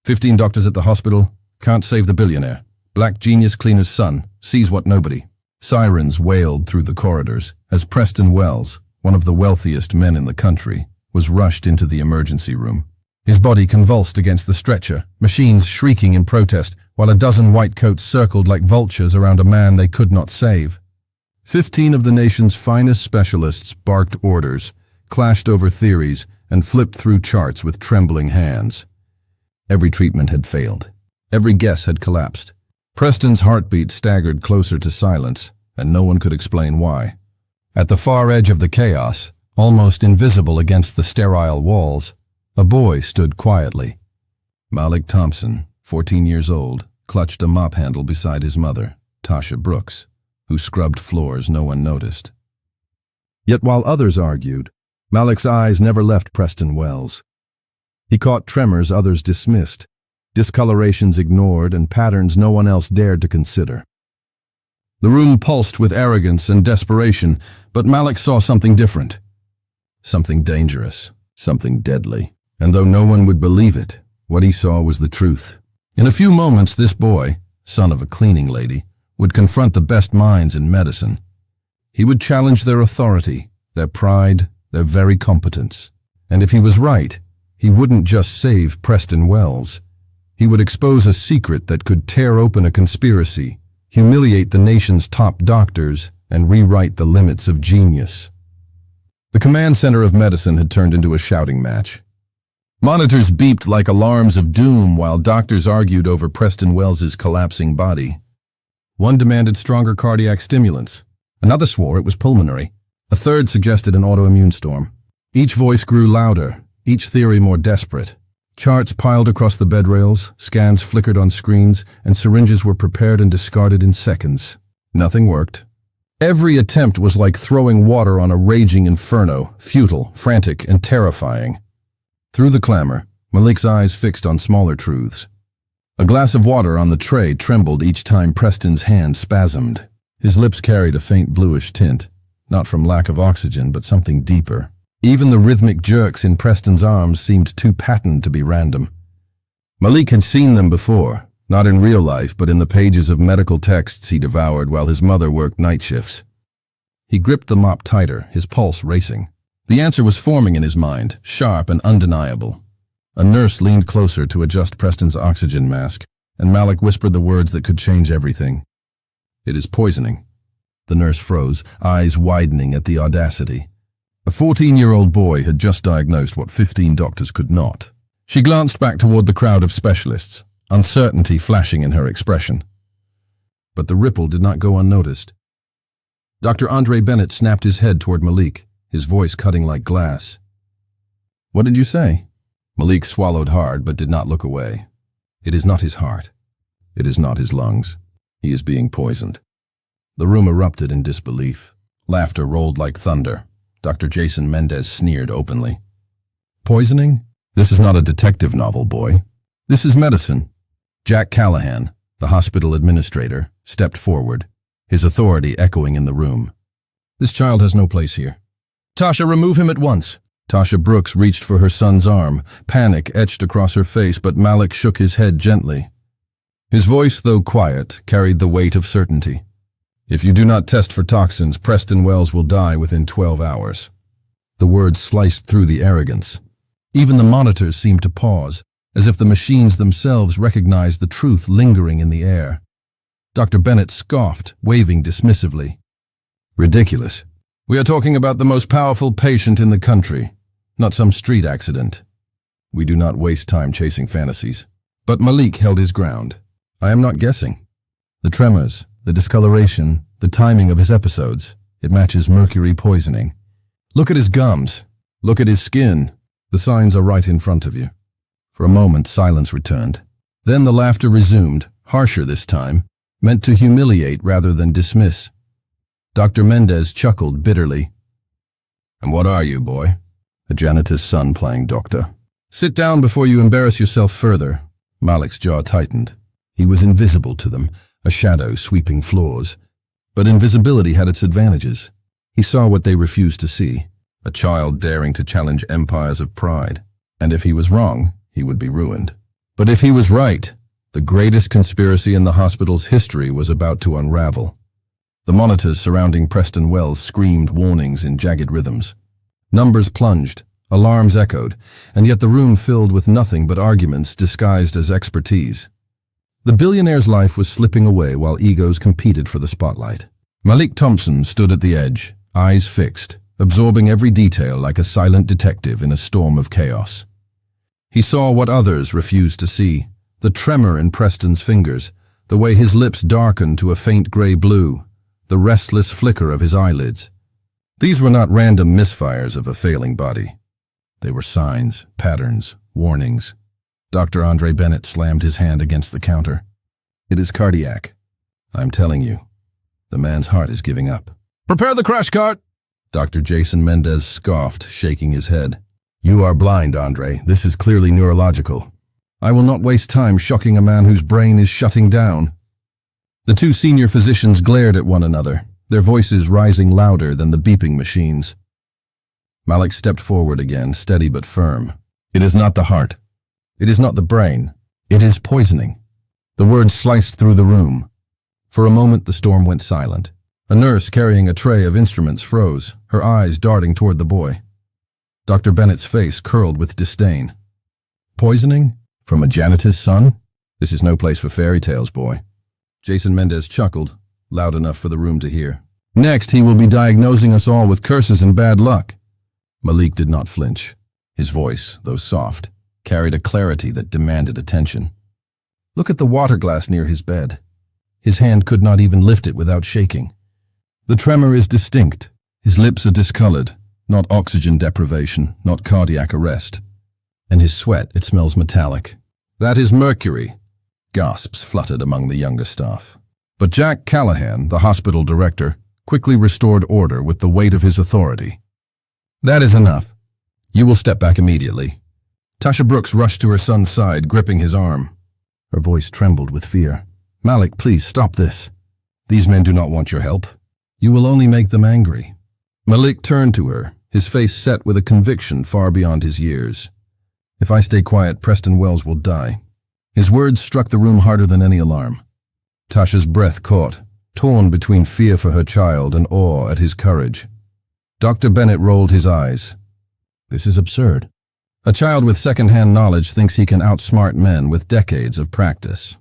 15 doctors at the hospital, can't save the billionaire. Black genius cleaner's son, sees what nobody. Sirens wailed through the corridors as Preston Wells, one of the wealthiest men in the country, was rushed into the emergency room. His body convulsed against the stretcher, machines shrieking in protest, while a dozen white coats circled like vultures around a man they could not save. 15 of the nation's finest specialists barked orders, clashed over theories, and flipped through charts with trembling hands. Every treatment had failed. Every guess had collapsed. Preston's heartbeat staggered closer to silence, and no one could explain why. At the far edge of the chaos, almost invisible against the sterile walls, a boy stood quietly. Malik Thompson, 14 years old, clutched a mop handle beside his mother, Tasha Brooks, who scrubbed floors no one noticed. Yet while others argued, Malik's eyes never left Preston Wells. He caught tremors others dismissed, discolorations ignored, and patterns no one else dared to consider. The room pulsed with arrogance and desperation, but Malik saw something different. Something dangerous, something deadly. And though no one would believe it, what he saw was the truth. In a few moments, this boy, son of a cleaning lady, would confront the best minds in medicine. He would challenge their authority, their pride, their very competence. And if he was right, he wouldn't just save Preston Wells. He would expose a secret that could tear open a conspiracy, humiliate the nation's top doctors, and rewrite the limits of genius. The command center of medicine had turned into a shouting match. Monitors beeped like alarms of doom while doctors argued over Preston Wells's collapsing body. One demanded stronger cardiac stimulants. Another swore it was pulmonary. A third suggested an autoimmune storm. Each voice grew louder, each theory more desperate. Charts piled across the bed rails, scans flickered on screens, and syringes were prepared and discarded in seconds. Nothing worked. Every attempt was like throwing water on a raging inferno, futile, frantic, and terrifying. Through the clamor, Malik's eyes fixed on smaller truths. A glass of water on the tray trembled each time Preston's hand spasmed. His lips carried a faint bluish tint, not from lack of oxygen, but something deeper. Even the rhythmic jerks in Preston's arms seemed too patent to be random. Malik had seen them before, not in real life, but in the pages of medical texts he devoured while his mother worked night shifts. He gripped the mop tighter, his pulse racing. The answer was forming in his mind, sharp and undeniable. A nurse leaned closer to adjust Preston's oxygen mask, and Malik whispered the words that could change everything. "It is poisoning." The nurse froze, eyes widening at the audacity. A 14-year-old boy had just diagnosed what 15 doctors could not. She glanced back toward the crowd of specialists, uncertainty flashing in her expression. But the ripple did not go unnoticed. Dr. Andre Bennett snapped his head toward Malik, his voice cutting like glass. "What did you say?" Malik swallowed hard but did not look away. It is not his heart. It is not his lungs. He is being poisoned. The room erupted in disbelief. Laughter rolled like thunder. Dr. Jason Mendez sneered openly. "Poisoning? This is not a detective novel, boy. This is medicine." Jack Callahan, the hospital administrator, stepped forward, his authority echoing in the room. "This child has no place here. Tasha, remove him at once." Tasha Brooks reached for her son's arm, panic etched across her face, but Malik shook his head gently. His voice, though quiet, carried the weight of certainty. "If you do not test for toxins, Preston Wells will die within 12 hours. The words sliced through the arrogance. Even the monitors seemed to pause, as if the machines themselves recognized the truth lingering in the air. Dr. Bennett scoffed, waving dismissively. "Ridiculous. We are talking about the most powerful patient in the country, not some street accident. We do not waste time chasing fantasies." But Malik held his ground. "I am not guessing. The tremors, the discoloration, the timing of his episodes, it matches mercury poisoning. Look at his gums. Look at his skin. The signs are right in front of you." For a moment, silence returned. Then the laughter resumed, harsher this time, meant to humiliate rather than dismiss. Dr. Mendez chuckled bitterly. "And what are you, boy? A janitor's son playing doctor?" "Sit down before you embarrass yourself further." Malik's jaw tightened. He was invisible to them, a shadow sweeping floors. But invisibility had its advantages. He saw what they refused to see, a child daring to challenge empires of pride. And if he was wrong, he would be ruined. But if he was right, the greatest conspiracy in the hospital's history was about to unravel. The monitors surrounding Preston Wells screamed warnings in jagged rhythms. Numbers plunged, alarms echoed, and yet the room filled with nothing but arguments disguised as expertise. The billionaire's life was slipping away while egos competed for the spotlight. Malik Thompson stood at the edge, eyes fixed, absorbing every detail like a silent detective in a storm of chaos. He saw what others refused to see, the tremor in Preston's fingers, the way his lips darkened to a faint gray blue, the restless flicker of his eyelids. These were not random misfires of a failing body. They were signs, patterns, warnings. Dr. Andre Bennett slammed his hand against the counter. It is cardiac. I'm telling you, the man's heart is giving up. Prepare the crash cart! Dr. Jason Mendez scoffed, shaking his head. You are blind, Andre. This is clearly neurological. I will not waste time shocking a man whose brain is shutting down. The two senior physicians glared at one another, their voices rising louder than the beeping machines. Malik stepped forward again, steady but firm. It is not the heart. It is not the brain. It is poisoning. The words sliced through the room. For a moment the storm went silent. A nurse carrying a tray of instruments froze, her eyes darting toward the boy. Dr. Bennett's face curled with disdain. Poisoning? From a janitor's son? This is no place for fairy tales, boy. Jason Mendez chuckled, loud enough for the room to hear. Next, he will be diagnosing us all with curses and bad luck. Malik did not flinch. His voice, though soft, carried a clarity that demanded attention. Look at the water glass near his bed. His hand could not even lift it without shaking. The tremor is distinct. His lips are discolored, not oxygen deprivation, not cardiac arrest. And his sweat, it smells metallic. That is mercury. Gasps fluttered among the younger staff. But Jack Callahan, the hospital director, quickly restored order with the weight of his authority. That is enough. You will step back immediately. Tasha Brooks rushed to her son's side, gripping his arm. Her voice trembled with fear. Malik, please stop this. These men do not want your help. You will only make them angry. Malik turned to her, his face set with a conviction far beyond his years. If I stay quiet, Preston Wells will die. His words struck the room harder than any alarm. Tasha's breath caught, torn between fear for her child and awe at his courage. Dr. Bennett rolled his eyes. This is absurd. A child with second-hand knowledge thinks he can outsmart men with decades of practice.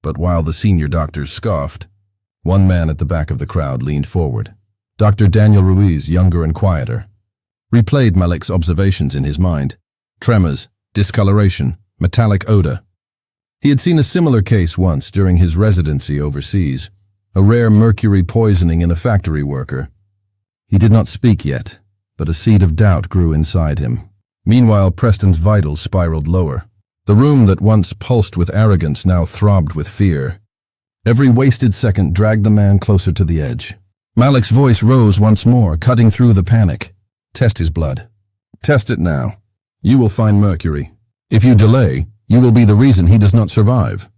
But while the senior doctors scoffed, one man at the back of the crowd leaned forward. Dr. Daniel Ruiz, younger and quieter, replayed Malik's observations in his mind. Tremors, discoloration, metallic odor. He had seen a similar case once during his residency overseas, a rare mercury poisoning in a factory worker. He did not speak yet, but a seed of doubt grew inside him. Meanwhile, Preston's vitals spiraled lower. The room that once pulsed with arrogance now throbbed with fear. Every wasted second dragged the man closer to the edge. Malik's voice rose once more, cutting through the panic. Test his blood. Test it now. You will find mercury. If you delay, you will be the reason he does not survive.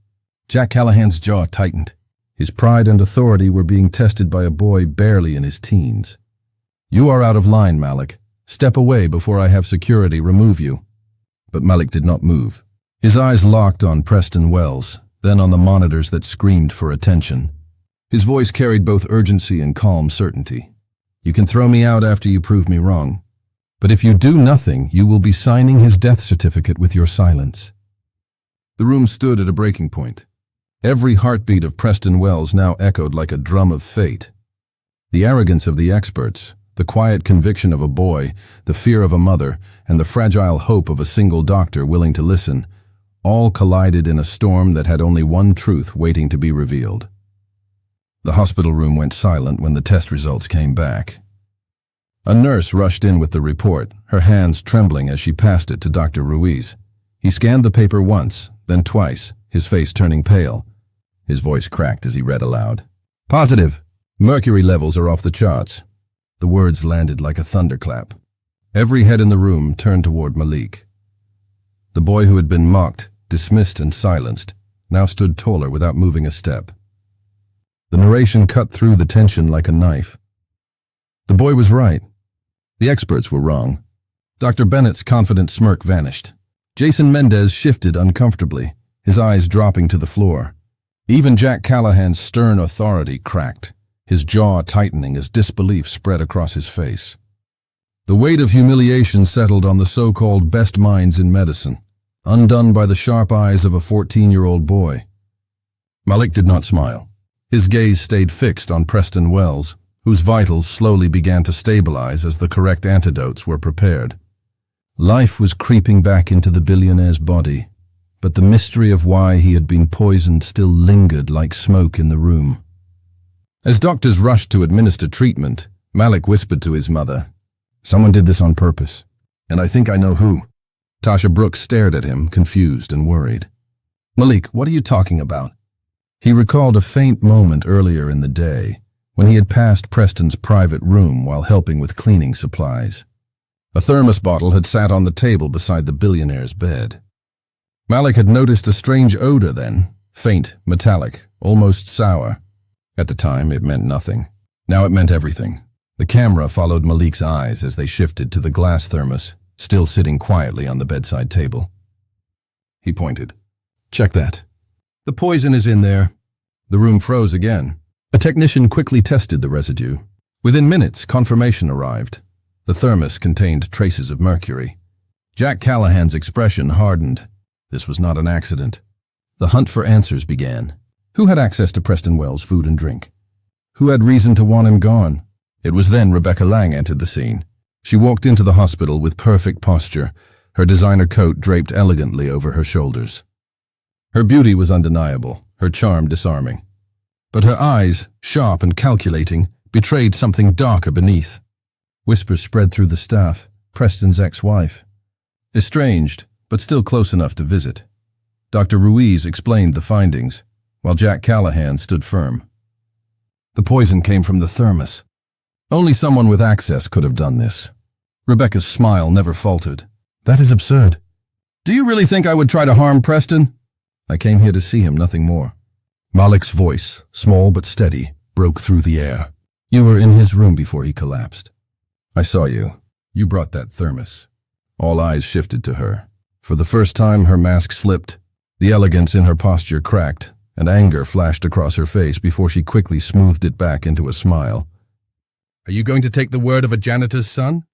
Jack Callahan's jaw tightened. His pride and authority were being tested by a boy barely in his teens. You are out of line, Malik. Step away before I have security remove you. But Malik did not move. His eyes locked on Preston Wells, then on the monitors that screamed for attention. His voice carried both urgency and calm certainty. You can throw me out after you prove me wrong. But if you do nothing, you will be signing his death certificate with your silence. The room stood at a breaking point. Every heartbeat of Preston Wells now echoed like a drum of fate. The arrogance of the experts, the quiet conviction of a boy, the fear of a mother, and the fragile hope of a single doctor willing to listen, all collided in a storm that had only one truth waiting to be revealed. The hospital room went silent when the test results came back. A nurse rushed in with the report, her hands trembling as she passed it to Dr. Ruiz. He scanned the paper once, then twice, his face turning pale. His voice cracked as he read aloud. Positive. Mercury levels are off the charts. The words landed like a thunderclap. Every head in the room turned toward Malik. The boy who had been mocked, dismissed and silenced, now stood taller without moving a step. The narration cut through the tension like a knife. The boy was right. The experts were wrong. Dr. Bennett's confident smirk vanished. Jason Mendez shifted uncomfortably, his eyes dropping to the floor. Even Jack Callahan's stern authority cracked, his jaw tightening as disbelief spread across his face. The weight of humiliation settled on the so-called best minds in medicine, undone by the sharp eyes of a 14-year-old boy. Malik did not smile. His gaze stayed fixed on Preston Wells, whose vitals slowly began to stabilize as the correct antidotes were prepared. Life was creeping back into the billionaire's body, but the mystery of why he had been poisoned still lingered like smoke in the room. As doctors rushed to administer treatment, Malik whispered to his mother, "Someone did this on purpose, and I think I know who." Tasha Brooks stared at him, confused and worried. "Malik, what are you talking about?" He recalled a faint moment earlier in the day, when he had passed Preston's private room while helping with cleaning supplies. A thermos bottle had sat on the table beside the billionaire's bed. Malik had noticed a strange odor then, faint, metallic, almost sour. At the time, it meant nothing. Now it meant everything. The camera followed Malik's eyes as they shifted to the glass thermos, still sitting quietly on the bedside table. He pointed. "Check that. The poison is in there." The room froze again. A technician quickly tested the residue. Within minutes, confirmation arrived. The thermos contained traces of mercury. Jack Callahan's expression hardened. This was not an accident. The hunt for answers began. Who had access to Preston Wells' food and drink? Who had reason to want him gone? It was then Rebecca Lang entered the scene. She walked into the hospital with perfect posture, her designer coat draped elegantly over her shoulders. Her beauty was undeniable, her charm disarming. But her eyes, sharp and calculating, betrayed something darker beneath. Whispers spread through the staff, Preston's ex-wife. Estranged, but still close enough to visit. Dr. Ruiz explained the findings, while Jack Callahan stood firm. The poison came from the thermos. Only someone with access could have done this. Rebecca's smile never faltered. "That is absurd." "Do you really think I would try to harm Preston?" "I came here to see him, nothing more." Malik's voice, small but steady, broke through the air. "You were in his room before he collapsed. I saw you. You brought that thermos." All eyes shifted to her. For the first time, her mask slipped. The elegance in her posture cracked, and anger flashed across her face before she quickly smoothed it back into a smile. "Are you going to take the word of a janitor's son?"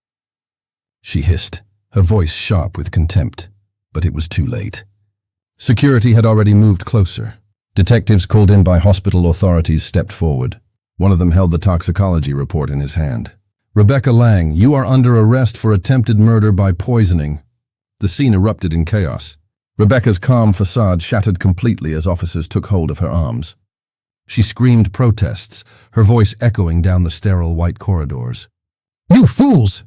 She hissed, her voice sharp with contempt, but it was too late. Security had already moved closer. Detectives called in by hospital authorities stepped forward. One of them held the toxicology report in his hand. "Rebecca Lang, you are under arrest for attempted murder by poisoning." The scene erupted in chaos. Rebecca's calm facade shattered completely as officers took hold of her arms. She screamed protests, her voice echoing down the sterile white corridors. "You fools!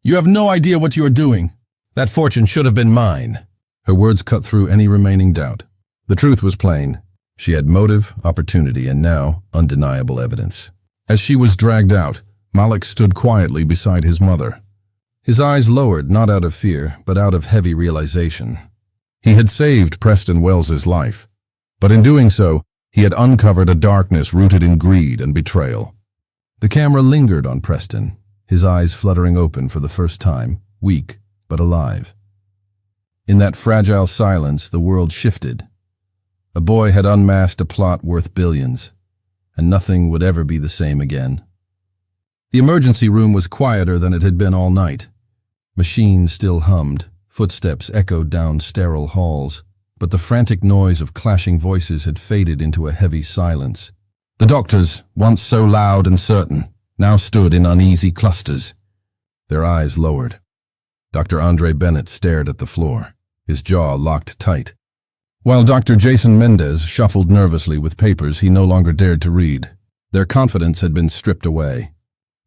You have no idea what you are doing. That fortune should have been mine." Her words cut through any remaining doubt. The truth was plain. She had motive, opportunity, and now undeniable evidence. As she was dragged out, Malik stood quietly beside his mother. His eyes lowered not out of fear, but out of heavy realization. He had saved Preston Wells's life, but in doing so, he had uncovered a darkness rooted in greed and betrayal. The camera lingered on Preston, his eyes fluttering open for the first time, weak but alive. In that fragile silence, the world shifted. A boy had unmasked a plot worth billions, and nothing would ever be the same again. The emergency room was quieter than it had been all night. Machines still hummed, footsteps echoed down sterile halls, but the frantic noise of clashing voices had faded into a heavy silence. The doctors, once so loud and certain, now stood in uneasy clusters. Their eyes lowered. Dr. Andre Bennett stared at the floor, his jaw locked tight, while Dr. Jason Mendez shuffled nervously with papers he no longer dared to read. Their confidence had been stripped away.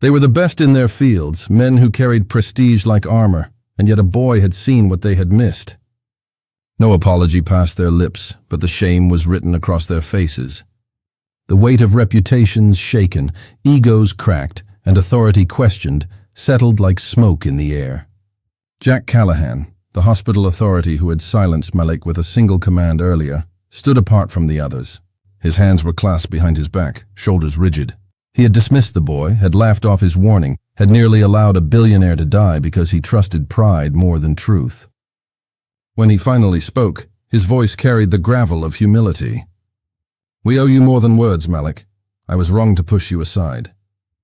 They were the best in their fields, men who carried prestige like armor, and yet a boy had seen what they had missed. No apology passed their lips, but the shame was written across their faces. The weight of reputations shaken, egos cracked, and authority questioned, settled like smoke in the air. Jack Callahan, the hospital authority who had silenced Malik with a single command earlier, stood apart from the others. His hands were clasped behind his back, shoulders rigid. He had dismissed the boy, had laughed off his warning, had nearly allowed a billionaire to die because he trusted pride more than truth. When he finally spoke, his voice carried the gravel of humility. "We owe you more than words, Malik. I was wrong to push you aside.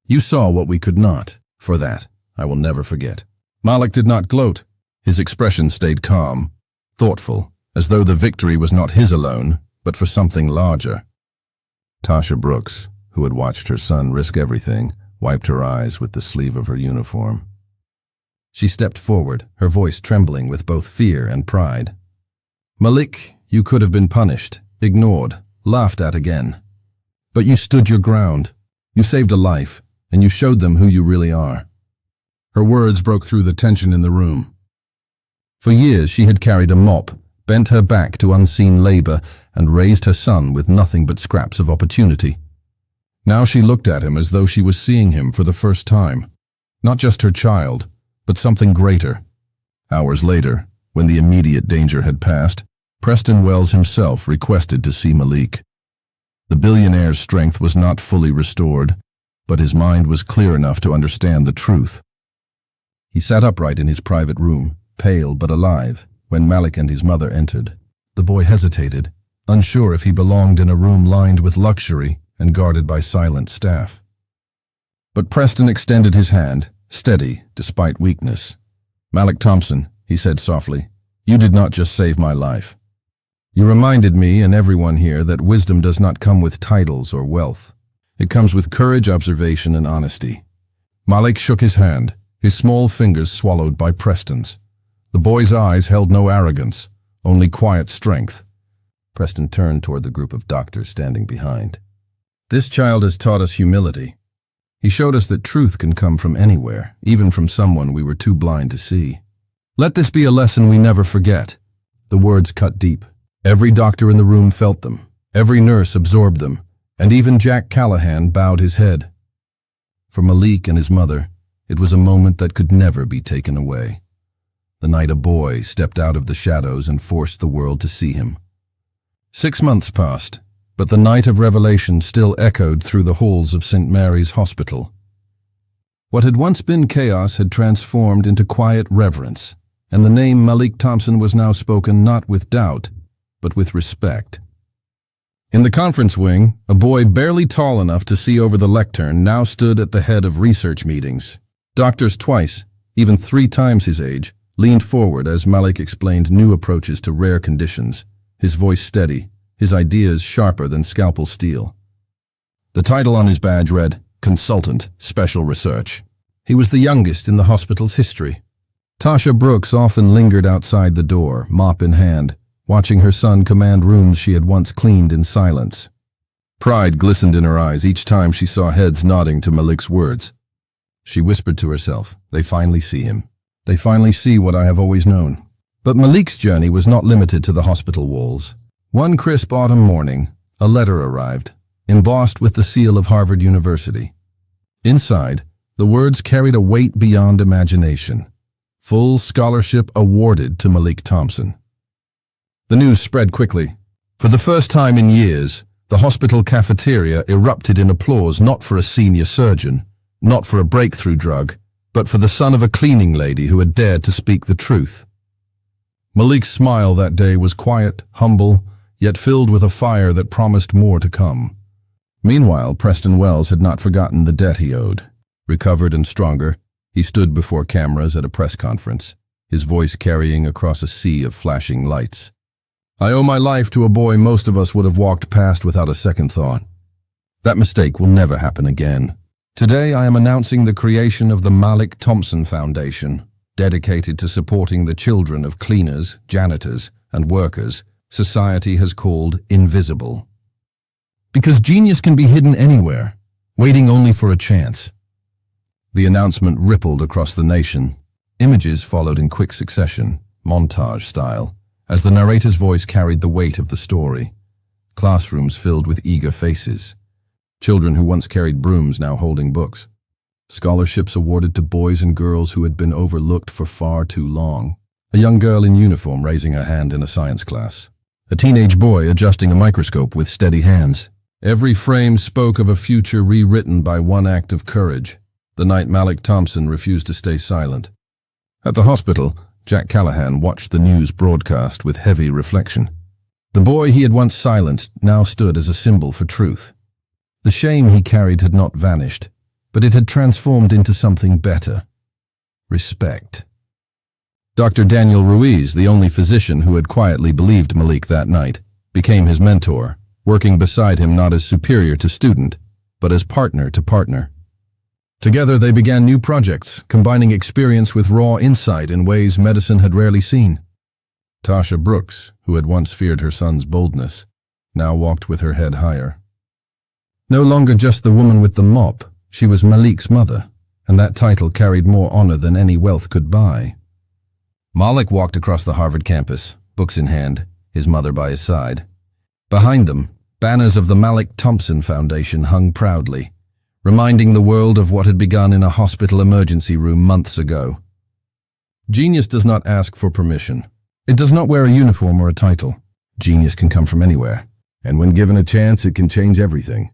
You saw what we could not. For that, I will never forget." Malik did not gloat. His expression stayed calm, thoughtful, as though the victory was not his alone, but for something larger. Tasha Brooks, who had watched her son risk everything, wiped her eyes with the sleeve of her uniform. She stepped forward, her voice trembling with both fear and pride. "Malik, you could have been punished, ignored, laughed at again. But you stood your ground. You saved a life, and you showed them who you really are." Her words broke through the tension in the room. For years she had carried a mop, bent her back to unseen labor, and raised her son with nothing but scraps of opportunity. Now she looked at him as though she was seeing him for the first time. Not just her child, but something greater. Hours later, when the immediate danger had passed, Preston Wells himself requested to see Malik. The billionaire's strength was not fully restored, but his mind was clear enough to understand the truth. He sat upright in his private room, pale but alive, when Malik and his mother entered. The boy hesitated, unsure if he belonged in a room lined with luxury and guarded by silent staff. But Preston extended his hand, steady despite weakness. "Malik Thompson," he said softly, "you did not just save my life. You reminded me and everyone here that wisdom does not come with titles or wealth. It comes with courage, observation, and honesty." Malik shook his hand, his small fingers swallowed by Preston's. The boy's eyes held no arrogance, only quiet strength. Preston turned toward the group of doctors standing behind. "This child has taught us humility. He showed us that truth can come from anywhere, even from someone we were too blind to see. Let this be a lesson we never forget." The words cut deep. Every doctor in the room felt them. Every nurse absorbed them, and even Jack Callahan bowed his head. For Malik and his mother, it was a moment that could never be taken away. The night a boy stepped out of the shadows and forced the world to see him. 6 months passed, but the night of revelation still echoed through the halls of St. Mary's Hospital. What had once been chaos had transformed into quiet reverence, and the name Malik Thompson was now spoken not with doubt, but with respect. In the conference wing, a boy barely tall enough to see over the lectern now stood at the head of research meetings. Doctors twice, even 3 times his age, leaned forward as Malik explained new approaches to rare conditions, his voice steady, his ideas sharper than scalpel steel. The title on his badge read, Consultant, Special Research. He was the youngest in the hospital's history. Tasha Brooks often lingered outside the door, mop in hand, watching her son command rooms she had once cleaned in silence. Pride glistened in her eyes each time she saw heads nodding to Malik's words. She whispered to herself, "They finally see him. They finally see what I have always known." But Malik's journey was not limited to the hospital walls. One crisp autumn morning, a letter arrived, embossed with the seal of Harvard University. Inside, the words carried a weight beyond imagination. Full scholarship awarded to Malik Thompson. The news spread quickly. For the first time in years, the hospital cafeteria erupted in applause not for a senior surgeon, not for a breakthrough drug, but for the son of a cleaning lady who had dared to speak the truth. Malik's smile that day was quiet, humble, yet filled with a fire that promised more to come. Meanwhile, Preston Wells had not forgotten the debt he owed. Recovered and stronger, he stood before cameras at a press conference, his voice carrying across a sea of flashing lights. "I owe my life to a boy most of us would have walked past without a second thought. That mistake will never happen again. Today I am announcing the creation of the Malik Thompson Foundation, dedicated to supporting the children of cleaners, janitors, and workers society has called invisible. Because genius can be hidden anywhere, waiting only for a chance." The announcement rippled across the nation. Images followed in quick succession, montage style, as the narrator's voice carried the weight of the story. Classrooms filled with eager faces. Children who once carried brooms now holding books. Scholarships awarded to boys and girls who had been overlooked for far too long. A young girl in uniform raising her hand in a science class. A teenage boy adjusting a microscope with steady hands. Every frame spoke of a future rewritten by one act of courage, the night Malik Thompson refused to stay silent. At the hospital, Jack Callahan watched the news broadcast with heavy reflection. The boy he had once silenced now stood as a symbol for truth. The shame he carried had not vanished, but it had transformed into something better. Respect. Dr. Daniel Ruiz, the only physician who had quietly believed Malik that night, became his mentor, working beside him not as superior to student, but as partner to partner. Together they began new projects, combining experience with raw insight in ways medicine had rarely seen. Tasha Brooks, who had once feared her son's boldness, now walked with her head higher. No longer just the woman with the mop, she was Malik's mother, and that title carried more honor than any wealth could buy. Malik walked across the Harvard campus, books in hand, his mother by his side. Behind them, banners of the Malik Thompson Foundation hung proudly, reminding the world of what had begun in a hospital emergency room months ago. Genius does not ask for permission. It does not wear a uniform or a title. Genius can come from anywhere, and when given a chance, it can change everything.